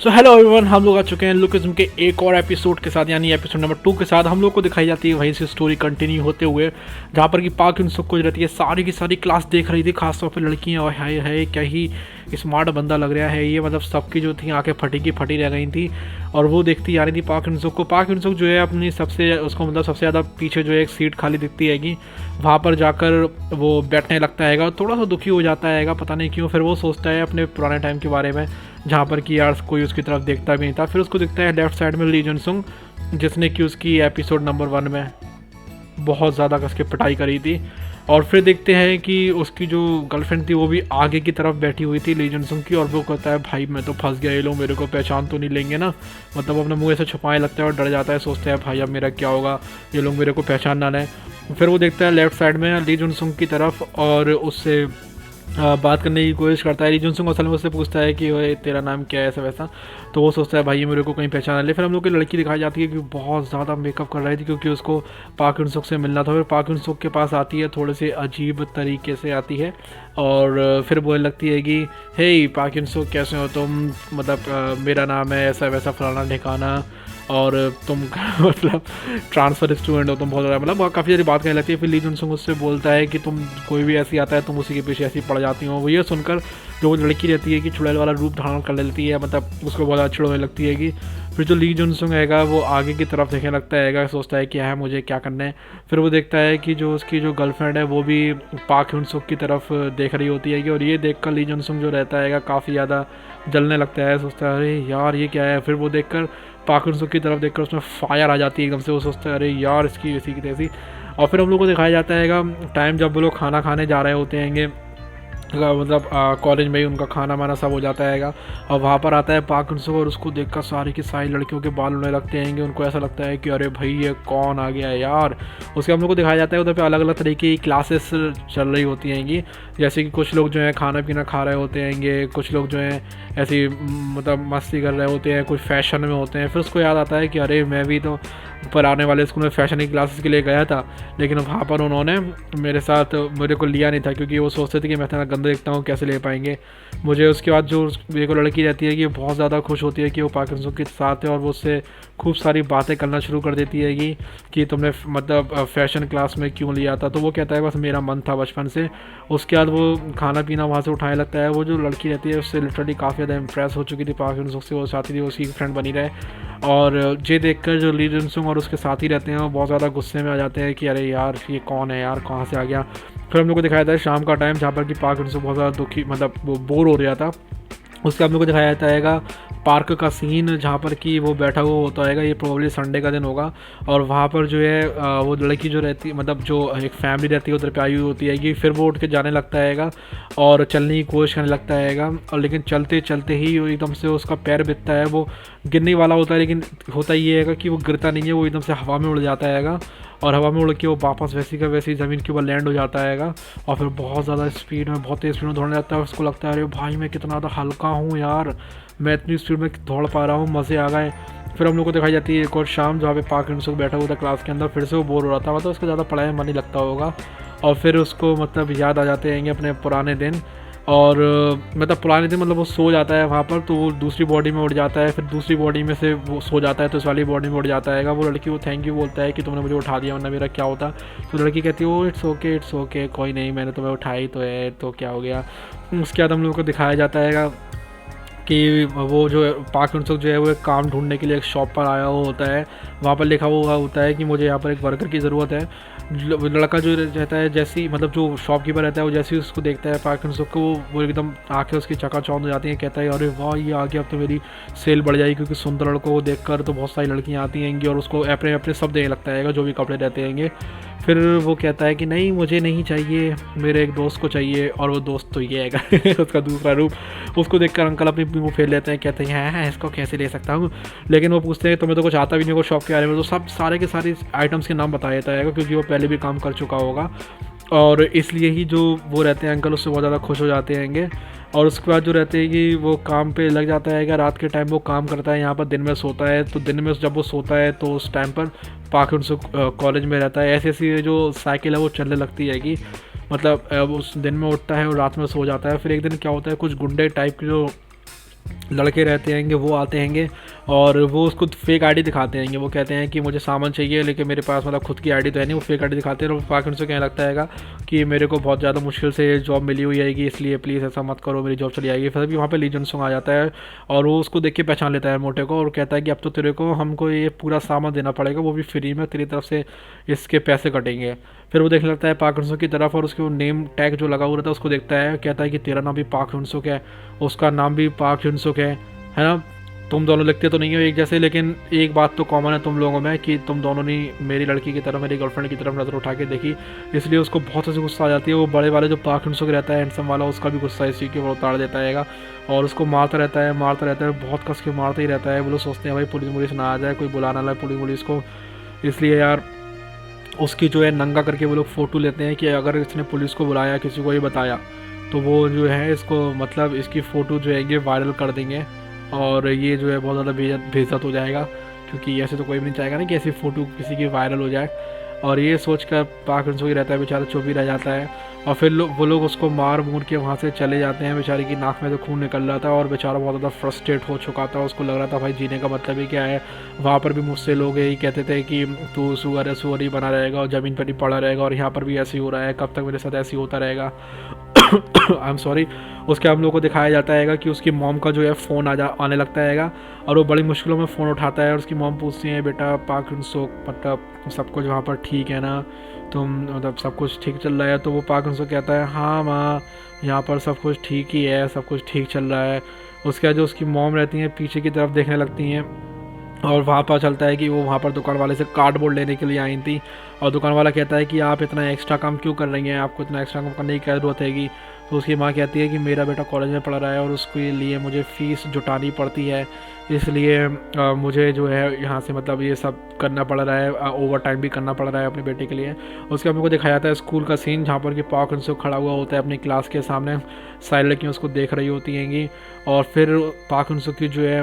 So hello everyone, हम लोग आ चुके हैं लुकिज्म के एक और एपिसोड के साथ, यानी एपिसोड नंबर 2 के साथ। हम लोग को दिखाई जाती है वहीं से स्टोरी कंटिन्यू होते हुए, जहाँ पर कि पाक इन सब कुछ रहती है, सारी की सारी क्लास देख रही थी, खासतौर पर लड़कियाँ। और है क्या ही स्मार्ट बंदा लग रहा है ये, मतलब सबकी जो थी आंखें फटी की फटी रह गई थी। और वो देखती आ रही थी पाक इन को। पाक इन जो है अपनी सबसे उसको मतलब सबसे ज़्यादा पीछे जो है एक सीट खाली दिखती हैगी, वहाँ पर जाकर वो बैठने लगता है। थोड़ा सा दुखी हो जाता है, पता नहीं क्यों। फिर वो सोचता है अपने पुराने टाइम के बारे में, जहाँ पर कि यार कोई उसकी तरफ देखता भी नहीं था। फिर उसको दिखता है लेफ्ट साइड में ली जन सुंग, जिसने कि उसकी एपिसोड नंबर 1 में बहुत ज़्यादा कस के पिटाई करी थी। और फिर देखते हैं कि उसकी जो गर्लफ्रेंड थी वो भी आगे की तरफ बैठी हुई थी ली जन सुंग की। और वो कहता है भाई मैं तो फंस गया, ये लोग मेरे को पहचान तो नहीं लेंगे ना। मतलब अपने मुँह ऐसे छुपाने लगता है और डर जाता है, सोचता है भाई अब मेरा क्या होगा, ये लोग मेरे को पहचान ना लें। फिर वो देखता है लेफ्ट साइड में ली जन सुंग की तरफ और उससे बात करने की कोशिश करता है। ली जुन सुंग असल में उससे पूछता है कि ओए तेरा नाम क्या है, ऐसा वैसा। तो वो सोचता है भाई ये मेरे को कहीं पहचान ले। फिर हम लोग की लड़की दिखाई जाती है कि बहुत ज़्यादा मेकअप कर रही थी, क्योंकि उसको पाक इन सुक से मिलना था। फिर पाक इन सुक के पास आती है, थोड़े से अजीब तरीके से आती है और फिर बोलने लगती है कि हे पाक इन सुक कैसे हो तुम, मतलब मेरा नाम है ऐसा वैसा फलाना ठिकाना, और तुम मतलब ट्रांसफ़र स्टूडेंट हो तुम, बहुत ज़्यादा मतलब काफ़ी सारी बात कहने लगती है। फिर ली जुन सुंग उससे बोलता है कि तुम कोई भी ऐसी आता है तुम उसी के पीछे ऐसी पड़ जाती हो। वो ये सुनकर जो वो लड़की रहती है कि चुड़ैल वाला रूप धारण कर लेती है, मतलब उसको बहुत अच्छी होने लगती है कि। फिर जो ली जुन सुंग हैगा वो आगे की तरफ देखने लगता है, सोचता है कि है मुझे क्या करना है। फिर वो देखता है कि जो उसकी जो गर्लफ्रेंड है वो भी पाक इन सुक की तरफ देख रही होती है। और ये देख कर ली जुन सुंग जो रहता है काफ़ी ज़्यादा जलने लगता है, सोचता है अरे यार ये क्या है। फिर वो देखकर पाक इन सुक की तरफ देखकर उसमें फायर आ जाती है एकदम से। वो सोचता है अरे यार इसकी ऐसी की तैसी। और फिर हम लोग को दिखाया जाता है टाइम जब वो लोग खाना खाने जा रहे होते हैं, मतलब कॉलेज में ही उनका खाना वाना सब हो जाता है। और वहाँ पर आता है पाक इन सुक और उसको देखकर सारी की सारी लड़कियों के बाल उड़ने लगते हैं। उनको ऐसा लगता है कि अरे भाई ये कौन आ गया है यार। उसके हम लोग को दिखाया जाता है उधर पे अलग अलग तरीके की क्लासेस चल रही होती हैं, जैसे कि कुछ लोग जो है खाना पीना खा रहे होते हैं, कुछ लोग जो हैं ऐसी मतलब मस्ती कर रहे होते हैं, कुछ फैशन में होते हैं। फिर उसको याद आता है कि अरे मैं भी तो ऊपर आने वाले स्कूल में फ़ैशन की क्लासेस के लिए गया था, लेकिन वहाँ पर उन्होंने मेरे को लिया नहीं था, क्योंकि वो सोचते थे कि मैं इतना गंदा दिखता हूँ कैसे ले पाएंगे मुझे। उसके बाद जो मेरे को लड़की रहती है कि बहुत ज़्यादा खुश होती है कि वो पाक इन सुक के साथ है, और वो उससे खूब सारी बातें करना शुरू कर देती है कि तुमने मतलब फ़ैशन क्लास में क्यों लिया था। तो वो कहता है बस मेरा मन था बचपन से। उसके बाद वो खाना पीना वहाँ से उठाने लगता है। वो जो लड़की रहती है उससे लिटरली काफ़ी ज़्यादा इंप्रेस हो चुकी थी पाक इन सुक से, वो चाहती थी उसकी फ्रेंड बनी रहे। और ये देखकर जो ली जुन सुंग और उसके साथी रहते हैं वो बहुत ज़्यादा गुस्से में आ जाते हैं कि अरे यार ये कौन है यार, कहाँ से आ गया। फिर हम लोग को दिखाया था शाम का टाइम, जहाँ पर कि पाक इन सुक बहुत ज़्यादा दुखी मतलब वो बोर हो रहा था। उसके हम लोग को दिखाया जाता है पार्क का सीन, जहाँ पर कि वो बैठा हुआ होता है। ये प्रोबेबली संडे का दिन होगा। और वहाँ पर जो है वो लड़की जो रहती मतलब जो एक फैमिली रहती है उधर पे आई हुई होती है कि फिर वो उठ के जाने लगता है और चलने की कोशिश करने लगता है। और लेकिन चलते चलते ही एकदम से उसका पैर बिकता है, वो गिरने वाला होता है, लेकिन होता ये है कि वो गिरता नहीं है, वो एकदम से हवा में उड़ जाता है। और हवा में उड़ के वो वापस वैसी का वैसी ज़मीन के ऊपर लैंड हो जाता है। और फिर बहुत ज़्यादा स्पीड में बहुत तेज़ स्पीड में दौड़ने लगता है। उसको लगता है अरे भाई मैं कितना ज़्यादा हल्का हूँ यार, मैं इतनी स्पीड में दौड़ पा रहा हूँ, मज़े आ गए। फिर हम लोग को दिखाई जाती है एक और शाम, जहाँ पे पाक इन सुक बैठा हुआ था क्लास के अंदर। फिर से वो बोर हो रहा था, मतलब उसको ज़्यादा पढ़ाई में मन नहीं लगता होगा। और फिर उसको मतलब याद आ जाते हैं अपने पुराने दिन। और मतलब पुराने दिन मतलब वो सो जाता है वहाँ पर, तो वो दूसरी बॉडी में उड़ जाता है। फिर दूसरी बॉडी में से वो सो जाता है तो इस वाली बॉडी में उड़ जाता है। वो लड़की को थैंक यू बोलता है कि तुमने मुझे उठा दिया, वरना मेरा क्या होता। तो लड़की कहती है ओ इट्स ओके कोई नहीं, मैंने तुम्हें उठाई तो है, तो क्या हो गया। उसके बाद हम लोगों को दिखाया जाता है कि वो जो पाक इन सुक जो है वो एक काम ढूंढने के लिए एक शॉप पर आया हुआ होता है। वहाँ पर लिखा हुआ होता है कि मुझे यहाँ पर एक वर्कर की ज़रूरत है। लड़का जो रहता है जैसी मतलब जो शॉपकीपर रहता है वो जैसे ही उसको देखता है पाक इन सुक को, वो एकदम आंखें उसकी चकाचौंध हो जाती हैं। कहता है अरे वाह ये आ गया, अब तो मेरी सेल बढ़ जाएगी, क्योंकि सुंदर लड़कों को देखकर तो बहुत सारी लड़कियाँ आती हैंगी और उसको अपने अपने सब देने लगता है जो भी कपड़े रहते हैंगे। फिर वो कहता है कि नहीं मुझे नहीं चाहिए, मेरे एक दोस्त को चाहिए। और वो दोस्त तो ये है उसका दूसरा रूप। उसको देखकर अंकल अपनी मुँह फेर लेते हैं, कहते हैं हाँ इसको कैसे ले सकता हूँ। लेकिन वो पूछते हैं तुम्हें तो कुछ आता भी नहीं होगा शॉप के बारे में, तो सब सारे के सारे आइटम्स के नाम बता देता है, क्योंकि वो पहले भी काम कर चुका होगा। और इसलिए ही जो वो रहते हैं अंकल उससे बहुत ज़्यादा खुश हो जाते हैंगे। और उसके बाद जो रहते हैं कि वो काम पे लग जाता है कि रात के टाइम वो काम करता है, यहाँ पर दिन में सोता है। तो दिन में जब वो सोता है तो उस टाइम पर पाक इन सुक कॉलेज में रहता है। ऐसी ऐसी जो साइकिल है वो चलने लगती है कि मतलब उस दिन में उठता है और रात में सो जाता है। फिर एक दिन क्या होता है, कुछ गुंडे टाइप के जो लड़के रहते हैंगे वो आते हैंगे और वो उसको फेक आईडी दिखाते हैंगे। वो कहते हैं कि मुझे सामान चाहिए लेकिन मेरे पास मतलब खुद की आईडी तो है नहीं। वो फेक आईडी दिखाते हैं और पाक उनसे कहने लगता है कि मेरे को बहुत ज़्यादा मुश्किल से जॉब मिली हुई आएगी, इसलिए प्लीज़ ऐसा मत करो, मेरी जॉब चली जाएगी। फिर भी वहाँ पे ली जन सुंग आ जाता है और वो उसको देख के पहचान लेता है मोटे को और कहता है कि अब तो तेरे को हमको ये पूरा सामान देना पड़ेगा, वो भी फ्री में, तेरी तरफ से इसके पैसे कटेंगे। फिर वो देखने लगता है पाक हंसो की तरफ और उसके वो नेम टैग जो लगा हुआ रहता है उसको देखता है, कहता है कि तेरा नाम भी पाक हंसुक है, उसका नाम भी पाक हंसुक है ना। तुम दोनों लिखते तो नहीं हो एक जैसे, लेकिन एक बात तो कॉमन है तुम लोगों में कि तुम दोनों ने मेरी लड़की की तरफ, मेरी गर्लफ्रेंड की तरफ नज़र उठा के देखी। इसलिए उसको बहुत सी गुस्सा आ जाती है। वो बड़े वाले जो पाक हंसुक रहता है हैंडसम वाला, उसका भी गुस्सा इसी के ऊपर उतार देता है और उसको मारता रहता है बहुत कस के मारता ही रहता है। वो लोग सोचते हैं भाई पुलिस ना आ जाए, कोई बुला ना लाए पुलिस को। इसलिए यार उसकी जो है नंगा करके वो लोग फ़ोटो लेते हैं कि अगर इसने पुलिस को बुलाया, किसी को ये बताया, तो वो जो है इसको मतलब इसकी फ़ोटो जो है ये वायरल कर देंगे और ये जो है बहुत ज़्यादा बेइज्जत हो जाएगा, क्योंकि ऐसे तो कोई भी नहीं चाहेगा ना कि ऐसी फ़ोटो किसी की वायरल हो जाए। और ये सोच कर पाक हंसो ही रहता है बेचारा, चुप ही रह जाता है। और फिर वो लोग उसको मार मूर के वहाँ से चले जाते हैं। बेचारी की नाक में तो खून निकल रहा था और बेचारा बहुत ज़्यादा फ्रस्ट्रेट हो चुका था। उसको लग रहा था भाई जीने का मतलब ही क्या है। वहाँ पर भी मुझसे लोग यही कहते थे कि तू सुअर है, सुअर ही बना रहेगा और ज़मीन पर ही पड़ा रहेगा, और यहाँ पर भी ऐसे ही हो रहा है, कब तक मेरे साथ ऐसे ही होता रहेगा। I am sorry. उसके हम लोग को दिखाया जाता है कि उसकी मॉम का जो है फ़ोन आने लगता है और वो बड़ी मुश्किलों में फ़ोन उठाता है और उसकी मॉम पूछती है, बेटा पाक हंसो मतलब सब कुछ वहाँ पर ठीक है ना, तुम मतलब सब कुछ ठीक चल रहा है। तो वो पाक हंसो कहता है हाँ माँ, यहाँ पर सब कुछ ठीक ही है, सब कुछ ठीक चल रहा है। उसके बाद जो उसकी मॉम रहती हैं पीछे की तरफ देखने लगती हैं और वहाँ पता चलता है कि वो वहाँ पर दुकान वाले से कार्डबोर्ड लेने के लिए आई थी। और दुकान वाला कहता है कि आप इतना एक्स्ट्रा काम क्यों कर रही हैं, आपको इतना एक्स्ट्रा काम करने की क्या ज़रूरत हैगी। तो उसकी माँ कहती है कि मेरा बेटा कॉलेज में पढ़ रहा है और उसके लिए मुझे फ़ीस जुटानी पड़ती है, इसलिए मुझे जो है यहाँ से मतलब ये सब करना पड़ रहा है, ओवर टाइम भी करना पड़ रहा है अपने बेटे के लिए। उसके बाद हमको दिखाया जाता है स्कूल का सीन, जहाँ पर कि पाक हंसो खड़ा हुआ होता है अपनी क्लास के सामने, सारी लड़कियाँ उसको देख रही होती हैंगी। और फिर पाक हंसो की जो है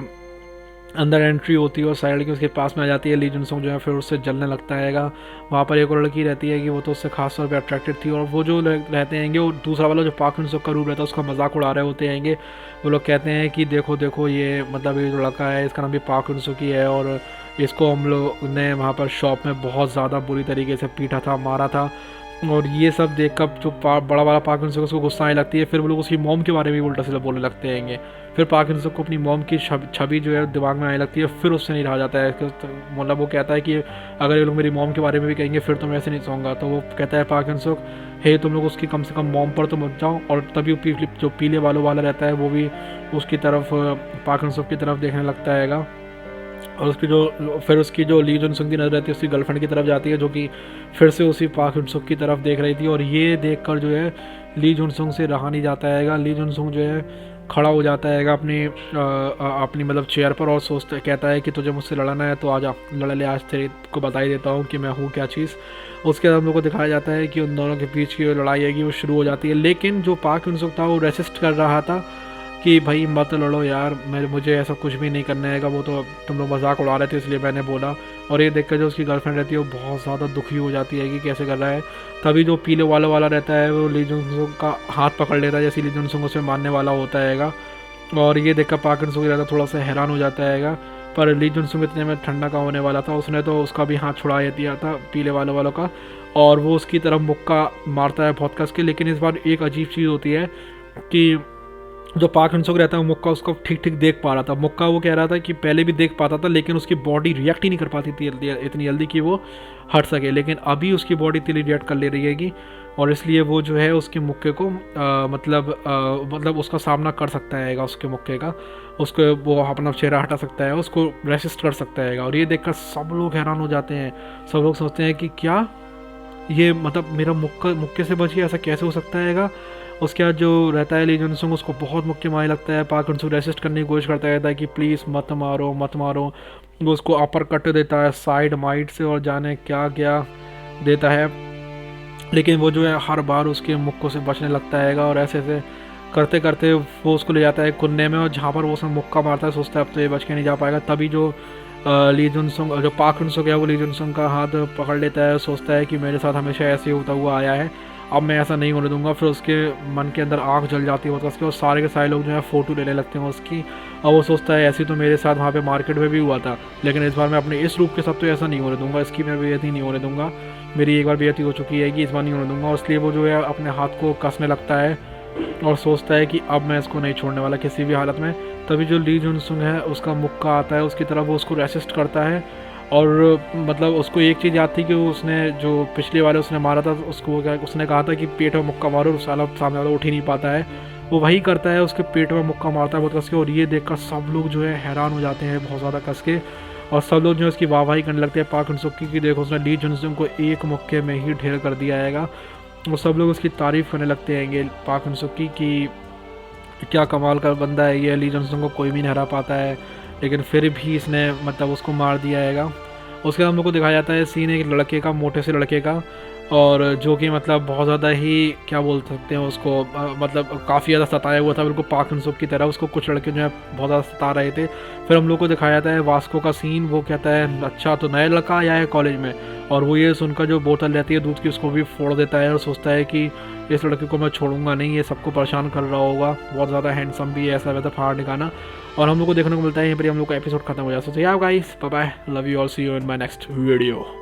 अंदर एंट्री होती है और सारी लड़की उसके पास में आ जाती है। ली जुन सुंग जो है फिर उससे जलने लगता है। वहाँ पर एक और लड़की रहती है कि वो तो उससे खास तौर पे अट्रैक्टेड थी, और वो जो रहते हैंगे वो दूसरा वाला जो पाक हंसो का रूप रहता है उसका मजाक उड़ा रहे होते हैंगे। वो लोग कहते हैं कि देखो देखो ये मतलब ये जो लड़का है इसका नाम भी पाक हंसो की है और इसको हम लोग ने वहाँ पर शॉप में बहुत ज़्यादा बुरी तरीके से पीटा था, मारा था। और ये सब देख कर जो बड़ा वाला पाक हंसो उसको गुस्सा आने लगती है। फिर वो लोग उसकी मॉम के बारे में भी उल्टा सीधा बोलने लगते हैंगे। फिर पाक हंसो को अपनी मॉम की छवि जो है दिमाग में आने लगती है। फिर उससे नहीं रहा जाता है, मतलब वो कहता है कि अगर ये लोग मेरी मॉम के बारे में भी कहेंगे फिर तो मैं ऐसे नहीं सोऊंगा। तो वो कहता है पाक हंसो, हे तुम लोग उसकी कम से कम मॉम पर तो मत जाओ। और तभी जो पीले बालों वाला रहता है वो भी उसकी तरफ, पाक हंसो की तरफ देखने लगता है। और उसकी जो ली जुन सुंग की नज़र रहती है उसकी गर्लफ्रेंड की तरफ जाती है, जो कि फिर से उसी पाक हंसो की तरफ देख रही थी। और ये देखकर जो है ली जुन सुंग से रहा नहीं जाता है। ली जुन सुंग जो है खड़ा हो जाता है अपनी मतलब चेयर पर और कहता है कि तुझे मुझसे लड़ना है तो आजा, लड़ ले, आज तेरे को बता ही देता हूँ कि मैं हूँ क्या चीज़। उसके बाद हम लोग को दिखाया जाता है कि उन दोनों के बीच की लड़ाई है कि वो शुरू हो जाती है। लेकिन जो पाक हंसो था वो रेसिस्ट कर रहा था कि भाई मत लड़ो यार, मुझे ऐसा कुछ भी नहीं करना है, वो तो तुम लोग मजाक उड़ा रहे थे इसलिए मैंने बोला। और ये देखकर जो उसकी गर्लफ्रेंड रहती है वो बहुत ज़्यादा दुखी हो जाती है कि कैसे कर रहा है। तभी जो पीले वाला रहता है वो ली जुन सुंग का हाथ पकड़ लेता है, जैसे ली जुन सुंग उसे मारने वाला होता है। और ये देखकर पाक हंसो रहता थोड़ा सा हैरान हो जाता है। पर ली जुन सुंग इतने में ठंडा का होने वाला था, उसने तो उसका भी हाथ छुड़ा दिया था पीले वालों का, और वो उसकी तरफ मुक्का मारता है बहुत कस के। लेकिन इस बार एक अजीब चीज़ होती है कि जो पाक हंसो रहता है मुक्का उसको ठीक ठीक देख पा रहा था। मुक्का वो कह रहा था कि पहले भी देख पाता था लेकिन उसकी बॉडी रिएक्ट ही नहीं कर पाती थी इतनी जल्दी कि वो हट सके, लेकिन अभी उसकी बॉडी इतनी रिएक्ट कर ले रही है और इसलिए वो जो है उसके मुक्के को मतलब उसका सामना कर सकता है उसके मुक्के का, उसको वो अपना चेहरा हटा सकता है, उसको रेसिस्ट कर सकता है। और ये देखकर सब लोग हैरान हो जाते हैं। सब लोग सोचते हैं कि क्या ये मतलब मेरा मुक्के से बच गया, ऐसा कैसे हो सकता है। उसके बाद जो रहता है ली जुन सुंग उसको बहुत मुक्के मारने लगता है। पाक हंसो रेसिस्ट करने की कोशिश करता है कि प्लीज़ मत मारो मत मारो। वो उसको अपर कट देता है साइड माइड से और जाने क्या क्या देता है, लेकिन वो जो है हर बार उसके मुक्कों से बचने लगता है। और ऐसे ऐसे करते करते वो उसको ले जाता है कुन्ने में, और जहाँ पर वो उसमें मुक्का मारता है सोचता है अब तो ये बच के नहीं जा पाएगा। तभी जो ली जुन सुंग जो पाक हंसो है वो ली जुन सुंग का हाथ पकड़ लेता है, सोचता है कि मेरे साथ हमेशा ऐसे होता हुआ आया है अब मैं ऐसा नहीं होने दूंगा। फिर उसके मन के अंदर आग जल जाती है उसके, और सारे के सारे लोग जो है फ़ोटो लेने लगते हैं उसकी। और वो सोचता है ऐसी तो मेरे साथ वहाँ पे मार्केट में भी हुआ था, लेकिन इस बार मैं अपने इस रूप के साथ तो ऐसा नहीं होने दूंगा, इसकी मैं बेइज्जती नहीं होने दूंगा। मेरी एक बार बेइज्जती हो चुकी है कि इस बार नहीं होने दूंगा। और इसलिए वो जो है अपने हाथ को कसने लगता है और सोचता है कि अब मैं इसको नहीं छोड़ने वाला किसी भी हालत में। तभी जो ली जुन सुंग है उसका मुक्का आता है उसकी तरफ, वो उसको रेसिस्ट करता है। और मतलब उसको एक चीज़ याद थी कि उसने जो पिछले वाले उसने मारा था, उसको क्या उसने कहा था कि पेट में मुक्का मारो, साला सामने वाला उठ ही नहीं पाता है। वो वही करता है, उसके पेट में मुक्का मारता है बहुत कस के। और ये देखकर सब लोग जो है हैरान हो जाते हैं बहुत ज़्यादा कस के, और सब लोग जो है उसकी वाहवाही करने लगते हैं पाक इन-सुक की देखो उसने ली जुन सुंग को एक मुक्के में ही ढेर कर दिया है। और सब लोग उसकी तारीफ़ करने लगते हैं पाक इन-सुक की कि क्या कमाल का बंदा है ये, ली जुन सुंग को कोई भी नहीं हरा पाता है, लेकिन फिर भी इसने मतलब उसको मार दिया है। उसके बाद हम लोग को दिखाया जाता है सीन एक लड़के का, मोटे से लड़के का, और जो कि मतलब बहुत ज़्यादा ही क्या बोल सकते हैं उसको, मतलब काफ़ी ज़्यादा सताया हुआ था बिल्कुल पाक इन-सुक की तरह। उसको कुछ लड़के जो है बहुत ज़्यादा सता रहे थे। फिर हम लोग को दिखाया जाता है वास्को का सीन। वो कहता है अच्छा तो नया लड़का आया है कॉलेज में, और वो ये सुनकर जो बोतल रहती है दूध की उसको भी फोड़ देता है और सोचता है कि इस लड़के को मैं छोड़ूंगा नहीं, ये सबको परेशान कर रहा होगा, बहुत ज़्यादा हैंडसम भी है, ऐसा वैसा फाड़ निकाना। और हम लोग को देखने को मिलता है यहीं पर हम लोग का एपिसोड खत्म हो जाता है। So ya guys bye bye, love you all, see you in my next video.